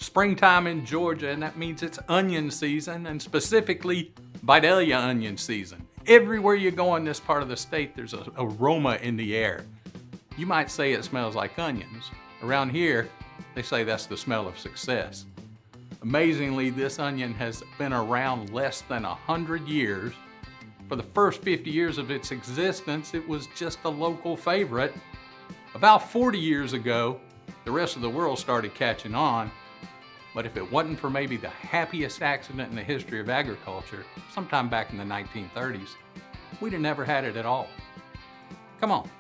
springtime in Georgia, and that means it's onion season, and specifically Vidalia onion season. Everywhere you go in this part of the state, there's an aroma in the air. You might say it smells like onions. Around here, they say that's the smell of success. Amazingly, this onion has been around less than 100 years. For the first 50 years of its existence, it was just a local favorite. About 40 years ago, the rest of the world started catching on. But if it wasn't for maybe the happiest accident in the history of agriculture, sometime back in the 1930s, we'd have never had it at all. Come on,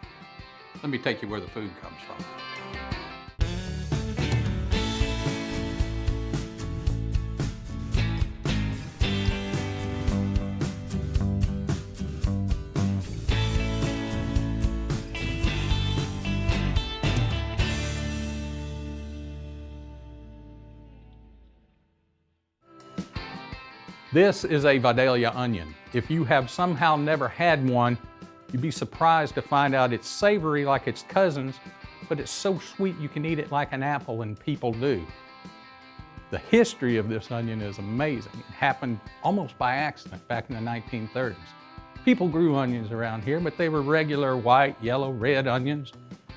let me take you where the food comes from. This is a Vidalia onion. If you have somehow never had one, you'd be surprised to find out it's savory like its cousins, but it's so sweet you can eat it like an apple, and people do. The history of this onion is amazing. It happened almost by accident back in the 1930s. People grew onions around here, but they were regular white, yellow, red onions,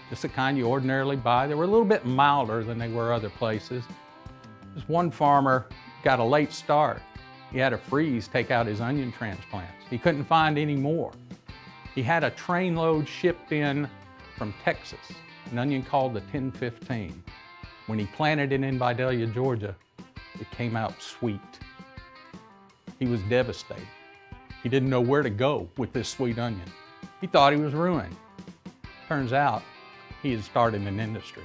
just the kind you ordinarily buy. They were a little bit milder than they were other places. This one farmer got a late start. He had a freeze take out his onion transplants. He couldn't find any more. He had a trainload shipped in from Texas, an onion called the 1015. When he planted it in Vidalia, Georgia, it came out sweet. He was devastated. He didn't know where to go with this sweet onion. He thought he was ruined. Turns out, he had started an industry.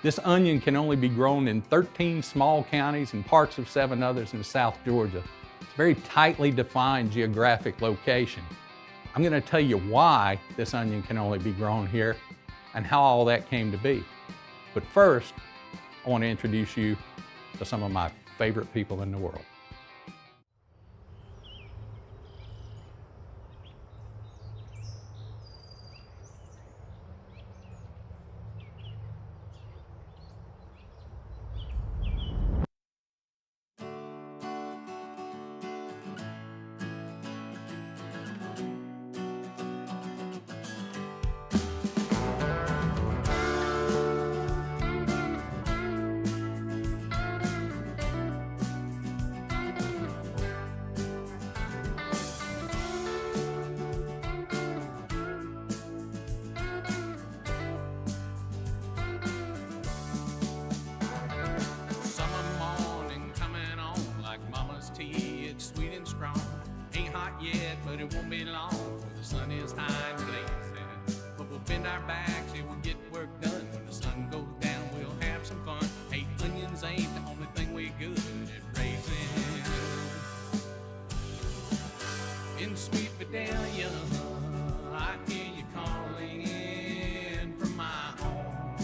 This onion can only be grown in 13 small counties and parts of 7 others in South Georgia. It's a very tightly defined geographic location. I'm going to tell you why this onion can only be grown here and how all that came to be. But first, I want to introduce you to some of my favorite people in the world. Yet, but it won't be long before the sun is high and blazing. But we'll bend our backs, it will get work done. When the sun goes down, we'll have some fun. Hey, onions ain't the only thing we're good at raising. In sweet Vidalia, I hear you calling from my home,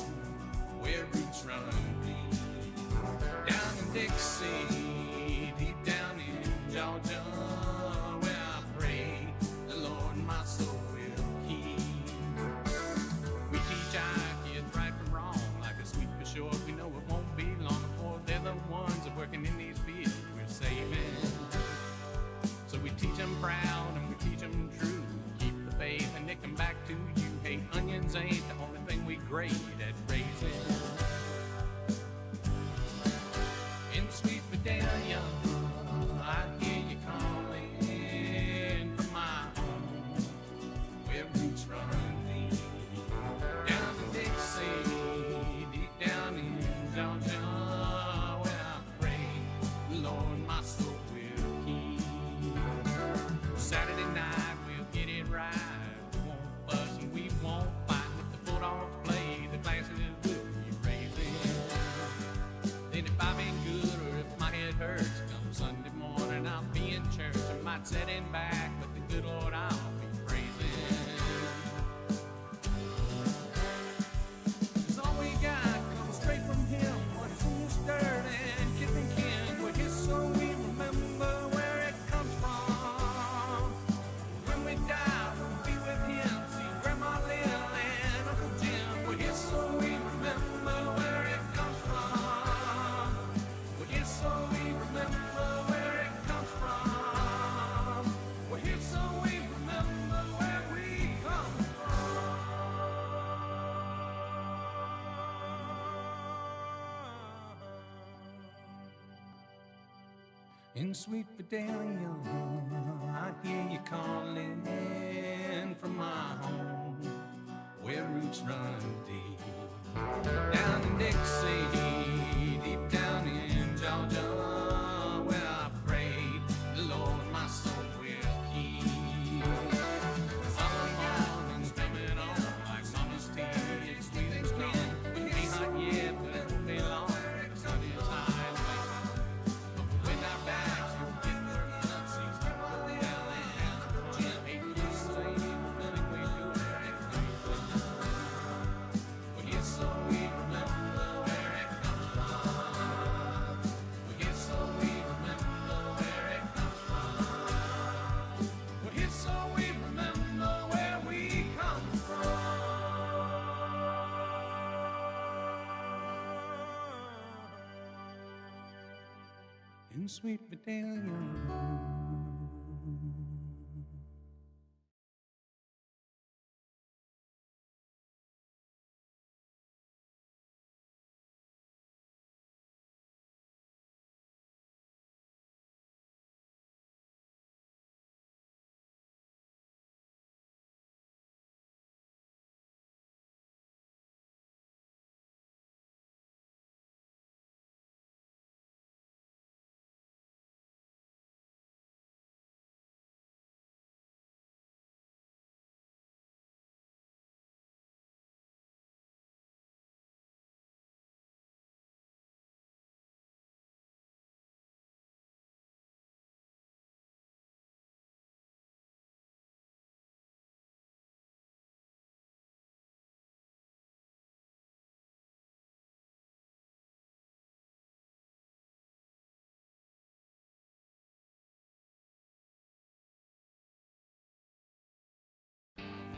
where roots run deep. Down in Dixie, deep down in Georgia, working in these fields we're saving. So we teach them proud and we teach them true. Keep the faith and they come back to you. Hey, onions ain't the only thing we great at raising. In sweet Vidalia, I hear you calling from my home, where roots run deep. Down in Dixie, deep down in Georgia, Saturday night, we'll get it right. We won't fuss and we won't fight. With the Bulldogs play, the classes In sweet Vidalia, I hear you calling from my home, where roots run deep. Down in Dixie, deep down in Georgia, where I prayed the Lord my soul will keep. Summer mornings coming on like summer's tea. It's sweet and strong, it ain't hot yet, but it won't be long. The sun is high and late, but when our backs will get worked up, seas to roll down and Jim ain't the same, nothing we do next week. But it's so we remember where it comes from. But it's so we remember where it comes from. But it's so we remember where we come from. In sweet Vidalia.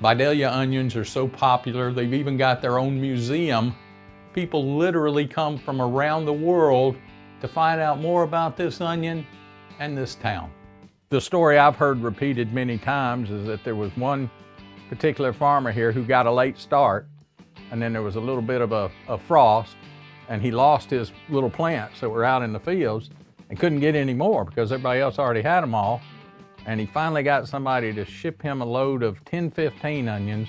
Vidalia onions are so popular, they've even got their own museum. People literally come from around the world to find out more about this onion and this town. The story I've heard repeated many times is that there was one particular farmer here who got a late start, and then there was a little bit of a frost, and he lost his little plants that were out in the fields and couldn't get any more because everybody else already had them all. And he finally got somebody to ship him a load of 10-15 onions,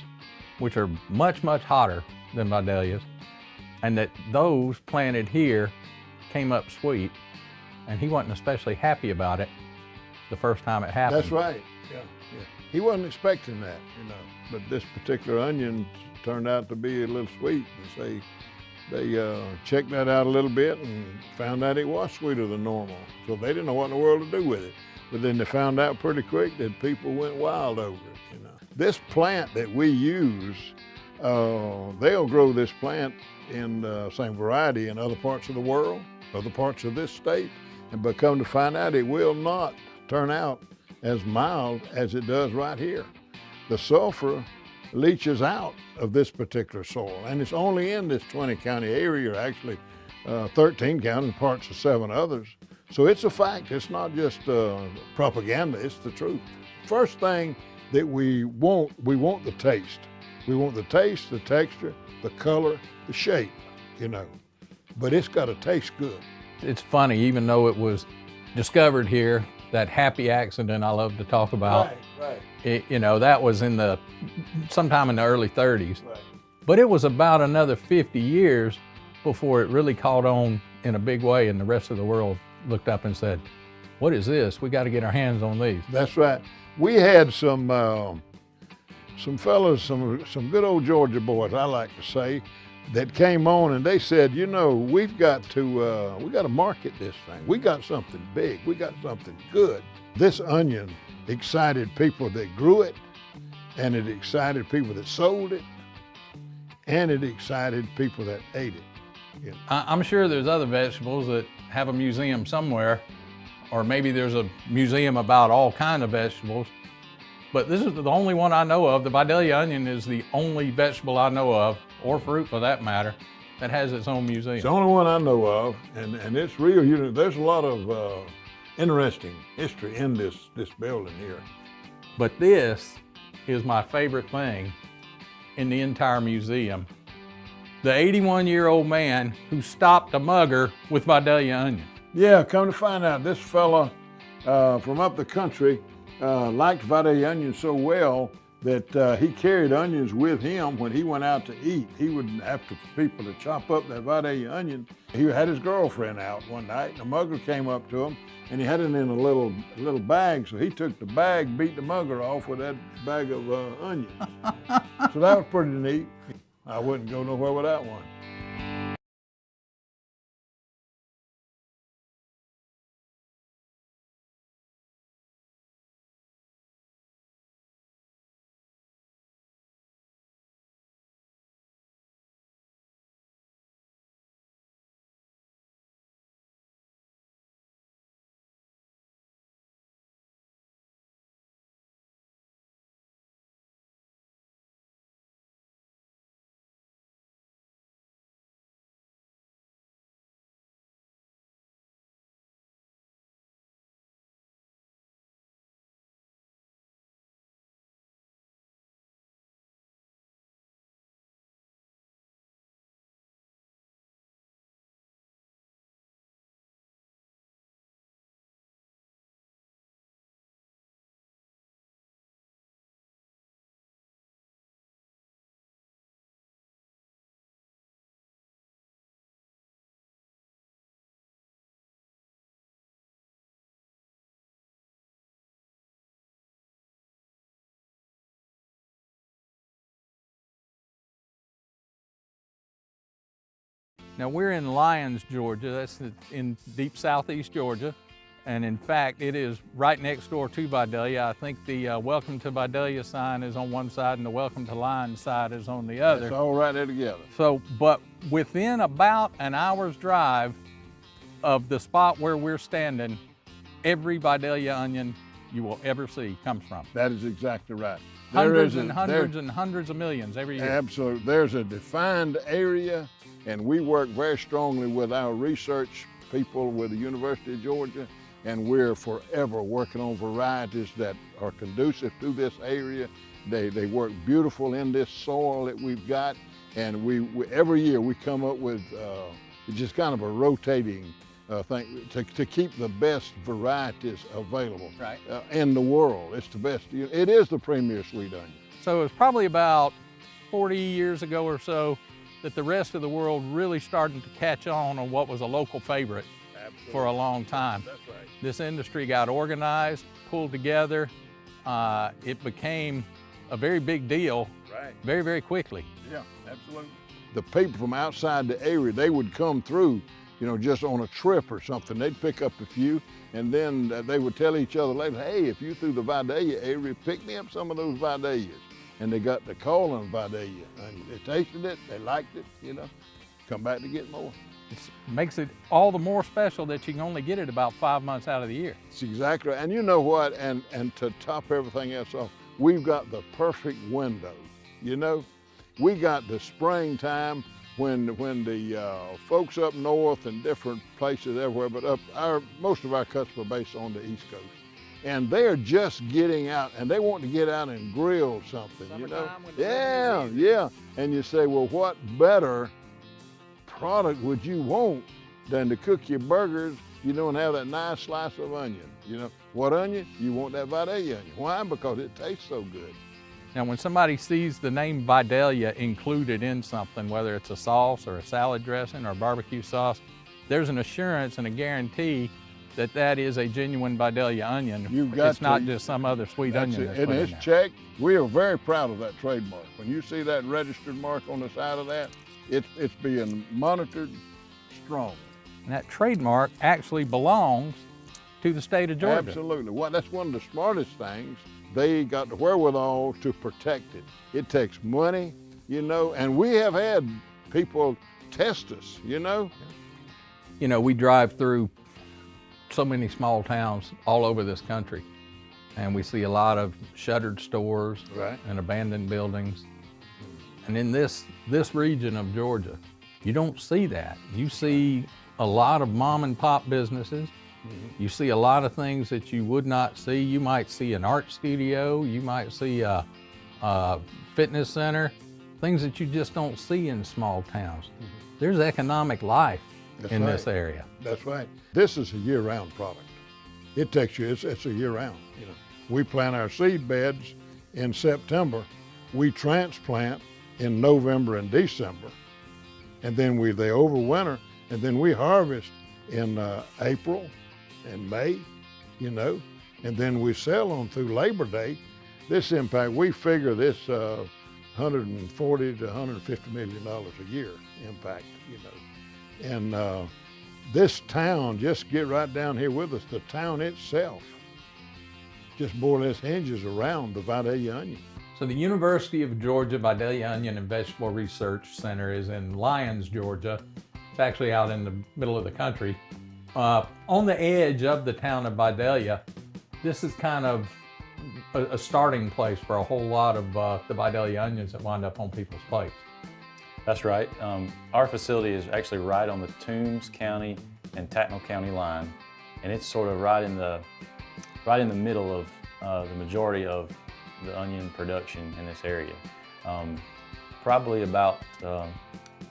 which are much, much hotter than Vidalias, and that those planted here came up sweet, and he wasn't especially happy about it the first time it happened. That's right, yeah. He wasn't expecting that, you know, but this particular onion turned out to be a little sweet, and they checked that out a little bit and found out it was sweeter than normal, so they didn't know what in the world to do with it. But then they found out pretty quick that people went wild over it, you know. This plant that we use, they'll grow this plant in the same variety in other parts of the world, other parts of this state, but come to find out it will not turn out as mild as it does right here. The sulfur leaches out of this particular soil, and it's only in this 20-county area, actually 13 counties, parts of 7 others. So it's a fact, it's not just propaganda, it's the truth. First thing that we want the taste. We want the taste, the texture, the color, the shape, you know. But it's got to taste good. It's funny, even though it was discovered here, that happy accident I love to talk about. Right. You know, that was sometime in the early 30s. Right. But it was about another 50 years before it really caught on in a big way, and the rest of the world looked up and said, what is this? We got to get our hands on these. That's right. We had some fellas, some good old Georgia boys, I like to say, that came on and they said, you know, we've got to market this thing. We got something big. We got something good. This onion excited people that grew it, and it excited people that sold it, and it excited people that ate it. You know. I'm sure there's other vegetables that have a museum somewhere, or maybe there's a museum about all kinds of vegetables, but this is the only one I know of. The Vidalia onion is the only vegetable I know of, or fruit for that matter, that has its own museum. It's the only one I know of, and it's real. You know, there's a lot of interesting history in this building here. But this is my favorite thing in the entire museum. The 81-year-old man who stopped a mugger with Vidalia onion. Yeah, come to find out, this fella from up the country liked Vidalia onions so well that he carried onions with him when he went out to eat. He would have for people to chop up that Vidalia onion. He had his girlfriend out one night, and a mugger came up to him, and he had it in a little bag. So he took the bag, beat the mugger off with that bag of onions. So that was pretty neat. I wouldn't go nowhere without one. Now we're in Lyons, Georgia. That's in deep southeast Georgia. And in fact, it is right next door to Vidalia. I think the Welcome to Vidalia sign is on one side and the Welcome to Lyons side is on the other. It's all right there together. So, but within about an hour's drive of the spot where we're standing, every Vidalia onion you will ever see comes from. That is exactly right. Hundreds and hundreds of millions every year. Absolutely. There's a defined area, and we work very strongly with our research people with the University of Georgia, and we're forever working on varieties that are conducive to this area. They work beautiful in this soil that we've got, and we every year we come up with just kind of a rotating thing to keep the best varieties available in the world. It's the best. It is the premier sweet onion. So it was probably about 40 years ago or so that the rest of the world really started to catch on what was a local favorite. Absolutely. For a long time. That's right. This industry got organized, pulled together. It became a very big deal very, very quickly. Yeah, absolutely. The people from outside the area, they would come through, just on a trip or something. They'd pick up a few, and then they would tell each other later, hey, if you're through the Vidalia area, pick me up some of those Vidalias. And they got to call them Vidalia. And they tasted it, they liked it, come back to get more. It makes it all the more special that you can only get it about 5 months out of the year. It's exactly right. And you know what, and to top everything else off, we've got the perfect window, We got the springtime when the folks up north and different places everywhere, but most of our customers are based on the East Coast. And they're just getting out, and they want to get out and grill something, Yeah. And you say, well, what better product would you want than to cook your burgers, and have that nice slice of onion? What onion? You want that Vidalia onion. Why? Because it tastes so good. Now, when somebody sees the name Vidalia included in something, whether it's a sauce or a salad dressing or barbecue sauce, there's an assurance and a guarantee that that is a genuine Vidalia onion. It's not just some other sweet onion that's put in there. And it's checked. We are very proud of that trademark. When you see that registered mark on the side of that, it's being monitored strong. And that trademark actually belongs to the state of Georgia. Absolutely. Well, that's one of the smartest things. They got the wherewithal to protect it. It takes money, and we have had people test us, We drive through so many small towns all over this country, and we see a lot of shuttered stores and abandoned buildings. And in this region of Georgia, you don't see that. You see a lot of mom and pop businesses. You see a lot of things that you would not see. You might see an art studio, you might see a fitness center, things that you just don't see in small towns. There's economic life in this area. That's right. This is a year-round product. It takes you, it's a year-round, you know. We plant our seed beds in September. We transplant in November and December. And then they overwinter, and then we harvest in April and May, you know, and then we sell them through Labor Day. This impact, we figure this $140 to $150 million a year impact, you know. And this town, just get right down here with us, the town itself just more or less hinges around the Vidalia onion. So the University of Georgia Vidalia Onion and Vegetable Research Center is in Lyons, Georgia. It's actually out in the middle of the country. On the edge of the town of Vidalia, this is kind of a starting place for a whole lot of the Vidalia onions that wind up on people's plates. That's right. Our facility is actually right on the Toombs County and Tattnall County line, and it's sort of right in the middle of the majority of the onion production in this area. Probably about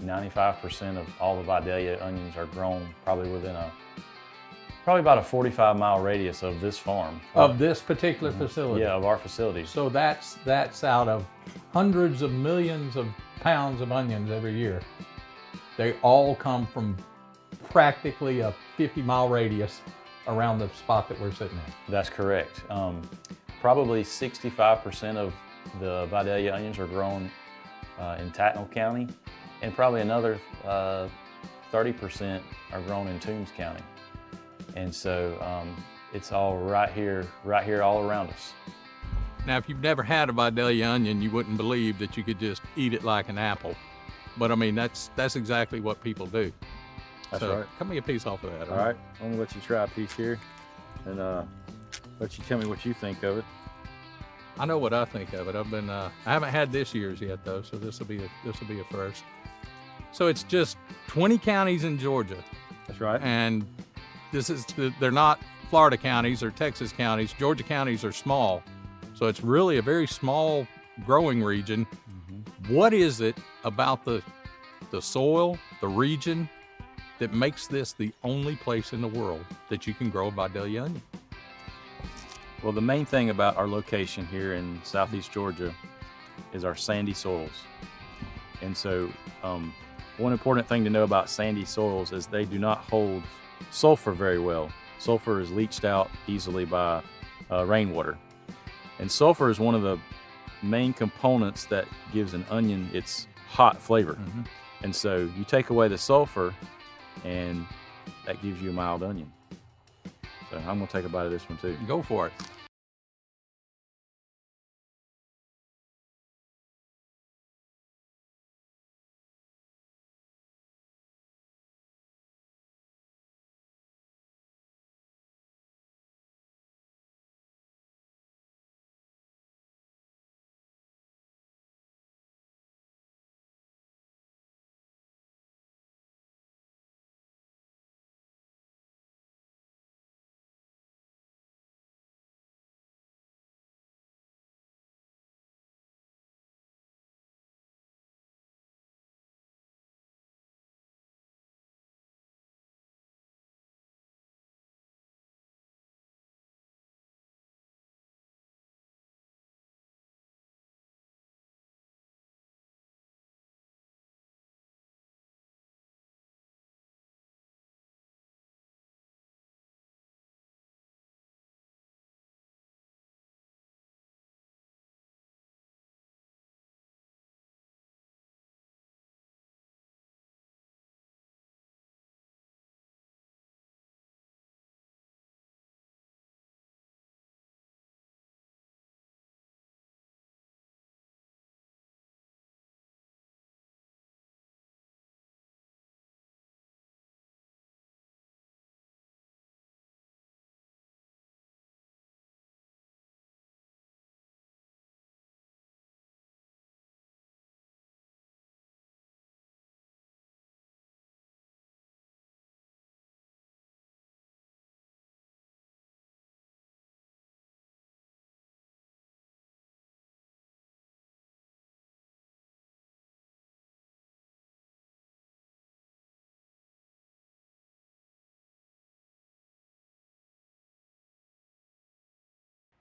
95% of all the Vidalia onions are grown probably within probably about a 45-mile radius of this farm. Of this particular facility? Yeah, of our facility. So that's out of hundreds of millions of pounds of onions every year. They all come from practically a 50-mile radius around the spot that we're sitting in. That's correct. Probably 65% of the Vidalia onions are grown in Tattnall County, and probably another 30% are grown in Toombs County. And so it's all right here all around us. Now, if you've never had a Vidalia onion, you wouldn't believe that you could just eat it like an apple. But I mean, that's exactly what people do. That's so, right. Cut me a piece off of that. All right, I'm gonna let you try a piece here, and let you tell me what you think of it. I know what I think of it. I haven't had this year's yet though, so this will be a first. So it's just 20 counties in Georgia. That's right. And they're not Florida counties or Texas counties. Georgia counties are small, so it's really a very small growing region. Mm-hmm. What is it about the soil, the region, that makes this the only place in the world that you can grow a Vidalia onion? Well, the main thing about our location here in southeast Georgia is our sandy soils. And so one important thing to know about sandy soils is they do not hold sulfur very well. Sulfur is leached out easily by rainwater. And sulfur is one of the main components that gives an onion its hot flavor. Mm-hmm. And so you take away the sulfur, and that gives you a mild onion. So I'm gonna take a bite of this one too. Go for it.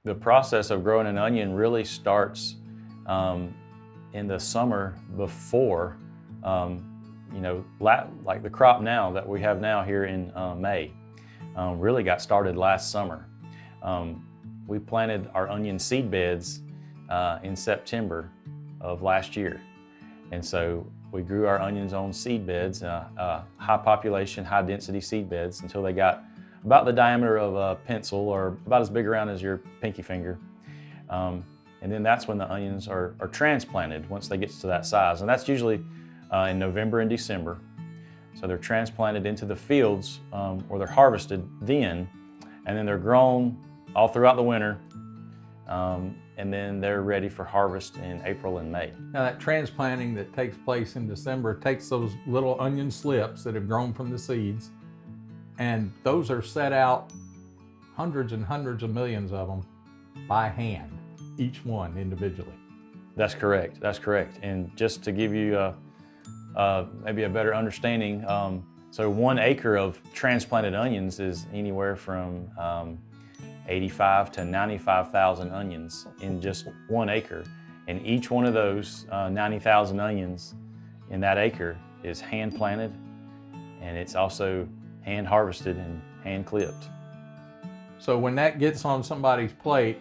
The process of growing an onion really starts in the summer before, like the crop now that we have now here in May, really got started last summer. We planted our onion seed beds in September of last year. And so we grew our onions on seed beds, high population, high density seed beds until they got about the diameter of a pencil or about as big around as your pinky finger. And then that's when the onions are transplanted once they get to that size. And that's usually in November and December. So they're transplanted into the fields or they're harvested then, and then they're grown all throughout the winter. And then they're ready for harvest in April and May. Now that transplanting that takes place in December takes those little onion slips that have grown from the seeds, and those are set out, hundreds and hundreds of millions of them, by hand, each one individually. That's correct, that's correct. And just to give you maybe a better understanding, so 1 acre of transplanted onions is anywhere from 85 to 95,000 onions in just 1 acre. And each one of those 90,000 onions in that acre is hand planted, and it's also hand harvested and hand clipped. So when that gets on somebody's plate,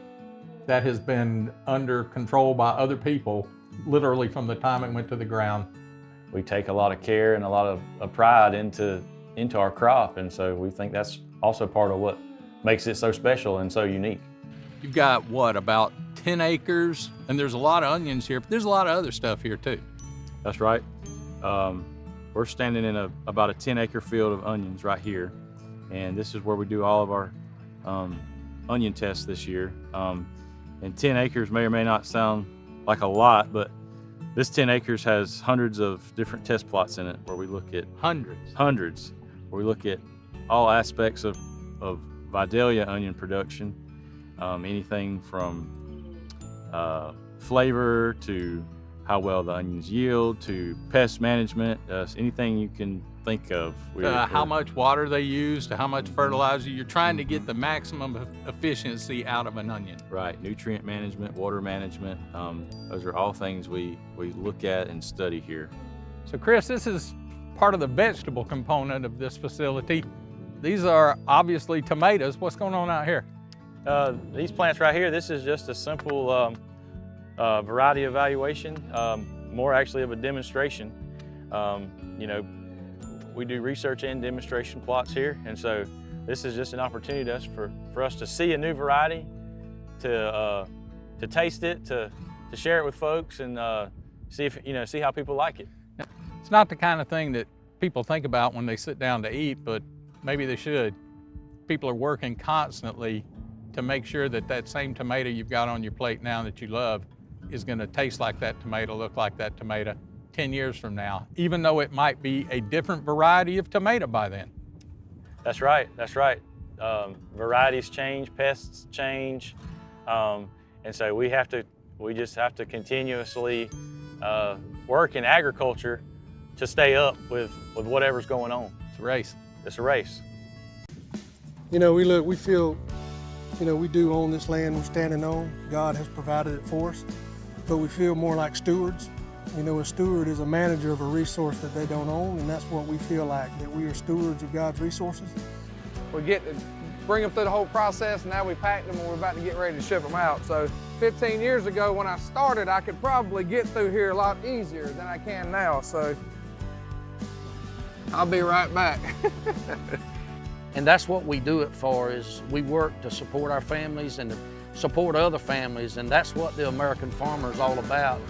that has been under control by other people, literally from the time it went to the ground. We take a lot of care and a lot of pride into our crop, and so we think that's also part of what makes it so special and so unique. You've got what, about 10 acres? And there's a lot of onions here, but there's a lot of other stuff here too. That's right. We're standing in about a 10-acre field of onions right here, and this is where we do all of our onion tests this year. And 10 acres may or may not sound like a lot, but this 10 acres has hundreds of different test plots in it where we look at hundreds, where we look at all aspects of Vidalia onion production, anything from flavor to how well the onions yield to pest management, anything you can think of. How much water they use, to how much fertilizer. You're trying to get the maximum efficiency out of an onion. Right, nutrient management, water management, those are all things we look at and study here. So Chris, this is part of the vegetable component of this facility. These are obviously tomatoes. What's going on out here? These plants right here, this is just a simple variety evaluation, more actually of a demonstration. We do research and demonstration plots here, and so this is just an opportunity for us to see a new variety, to taste it, to share it with folks, and see how people like it. It's not the kind of thing that people think about when they sit down to eat, but maybe they should. People are working constantly to make sure that that same tomato you've got on your plate now that you love is going to taste like that tomato, look like that tomato 10 years from now, even though it might be a different variety of tomato by then. That's right, that's right. Varieties change, pests change, and so we just have to continuously work in agriculture to stay up with whatever's going on. It's a race. It's a race. We feel, we do own this land we're standing on. God has provided it for us, but we feel more like stewards. A steward is a manager of a resource that they don't own, and that's what we feel like, that we are stewards of God's resources. We get to bring them through the whole process, and now we pack them and we're about to get ready to ship them out. So 15 years ago when I started, I could probably get through here a lot easier than I can now. So I'll be right back. And that's what we do it for, is we work to support our families and to support other families, and that's what the American farmer is all about.